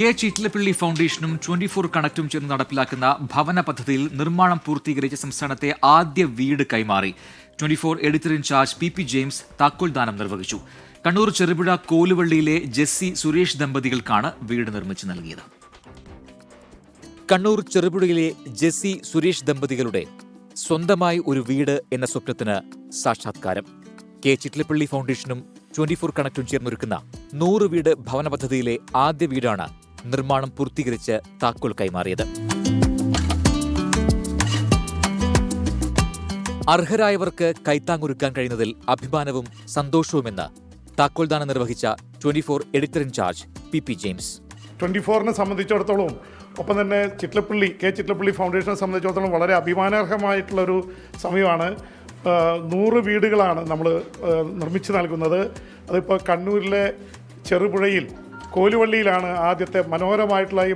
K Chittilappilly ഫൗണ്ടേഷനും 24 കണക്റ്റും ചേർന്ന് നടപ്പിലാക്കുന്ന ഭവന പദ്ധതിയിൽ നിർമ്മാണം പൂർത്തീകരിച്ച സംസ്ഥാനത്തെ ആദ്യ വീട് കൈമാറി. 24 എഡിറ്റർ ഇൻചാർജ് പി ജെയിംസ് താക്കോൽദാനം നിർവഹിച്ചു. കണ്ണൂർ ചെറുപുഴ കോലുവള്ളിയിലെ ജെസ്സി സുരേഷ് ദമ്പതികൾക്കാണ് വീട് നിർമ്മിച്ചു നൽകിയത്. കണ്ണൂർ ചെറുപുഴയിലെ ജെസ്സി സുരേഷ് ദമ്പതികളുടെ സ്വന്തമായി ഒരു വീട് എന്ന സ്വപ്നത്തിന് സാക്ഷാത്കാരം. കെ ചിറ്റിലപ്പള്ളി ഫൗണ്ടേഷനും 24 കണക്റ്റും ചേർന്നൊരുക്കുന്ന 100 വീട് ഭവന പദ്ധതിയിലെ ആദ്യ വീടാണ് നിർമ്മാണം പൂർത്തീകരിച്ച് താക്കോൽ കൈമാറിയത്. അർഹരായവർക്ക് കൈത്താങ്ങൊരുക്കാൻ കഴിയുന്നതിൽ അഭിമാനവും സന്തോഷവുമെന്ന് താക്കോൽദാനം നിർവഹിച്ച 24 എഡിറ്റർ ഇൻചാർജ് പി ജെയിംസ്. 24നെ സംബന്ധിച്ചിടത്തോളം, ഒപ്പം തന്നെ കെ ചിറ്റിലപ്പള്ളി ഫൗണ്ടേഷനെ സംബന്ധിച്ചിടത്തോളം വളരെ അഭിമാനാർഹമായിട്ടുള്ളൊരു സമയമാണ്. 100 വീടുകളാണ് നമ്മൾ നിർമ്മിച്ചു നൽകുന്നത്. അതിപ്പോൾ കണ്ണൂരിലെ ചെറുപുഴയിൽ കോലുവള്ളിയിലാണ് ആദ്യത്തെ മനോഹരമായിട്ടുള്ള ഈ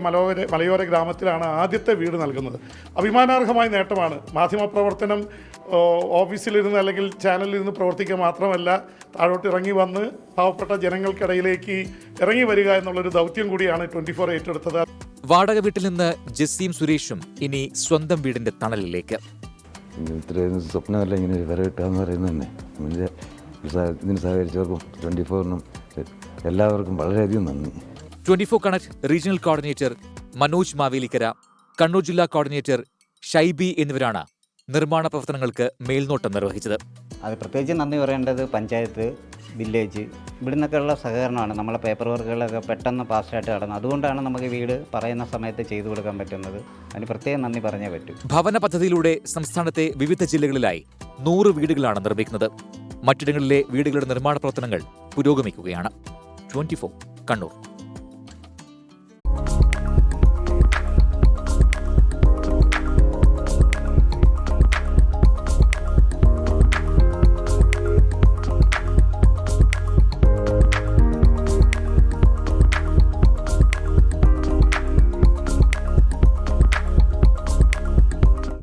മലയോര ഗ്രാമത്തിലാണ് ആദ്യത്തെ വീട് നൽകുന്നത്. അഭിമാനാർഹമായ നേട്ടമാണ്. മാധ്യമപ്രവർത്തനം ഓഫീസിലിരുന്ന് അല്ലെങ്കിൽ ചാനലിലിരുന്ന് പ്രവർത്തിക്കുക മാത്രമല്ല, താഴോട്ട് ഇറങ്ങി വന്ന് പാവപ്പെട്ട ജനങ്ങൾക്കിടയിലേക്ക് ഇറങ്ങി വരിക എന്നുള്ളൊരു ദൗത്യം കൂടിയാണ് 24 ഏറ്റെടുത്തത്. വാടക വീട്ടിൽ നിന്ന് ജെസ്സിയും സുരേഷും ഇനി സ്വന്തം വീടിന്റെ തണലിലേക്ക്. ഇത്രയും സ്വപ്നമല്ല ഇങ്ങനെ ഒരു വര കിട്ടുക എന്ന് പറയുന്നത് തന്നെ. ഇതിന് സഹകരിച്ചവർക്കും 24നും എല്ലാവർക്കും വളരെയധികം നന്ദി. 24 connect regional coordinator Manoj Mavelikara, Kannur ജില്ലാ കോർഡിനേറ്റർ ഷൈബി എന്നിവരാണ് നിർമ്മാണ പ്രവർത്തനങ്ങൾക്ക് മേൽനോട്ടം നിർവഹിച്ചത്. അത് പ്രത്യേകിച്ച് നന്ദി പറയേണ്ടത് പഞ്ചായത്ത്, വില്ലേജ്, ഇവിടെ നിന്നൊക്കെയുള്ള സഹകരണമാണ്. നമ്മളെ പേപ്പർ വർക്കുകളൊക്കെ പെട്ടെന്ന് ഫാസ്റ്റായിട്ട് നടന്നു. അതുകൊണ്ടാണ് നമുക്ക് വീട് പറയുന്ന സമയത്ത് ചെയ്തു കൊടുക്കാൻ പറ്റുന്നത്. അതിന് പ്രത്യേകം നന്ദി പറഞ്ഞേ പറ്റൂ. ഭവന പദ്ധതിയിലൂടെ സംസ്ഥാനത്തെ വിവിധ ജില്ലകളിലായി 100 വീടുകളാണ് നിർമ്മിക്കുന്നത്. മറ്റിടങ്ങളിലെ വീടുകളുടെ നിർമ്മാണ പ്രവർത്തനങ്ങൾ പുരോഗമിക്കുകയാണ്. 24 കണ്ണൂർ.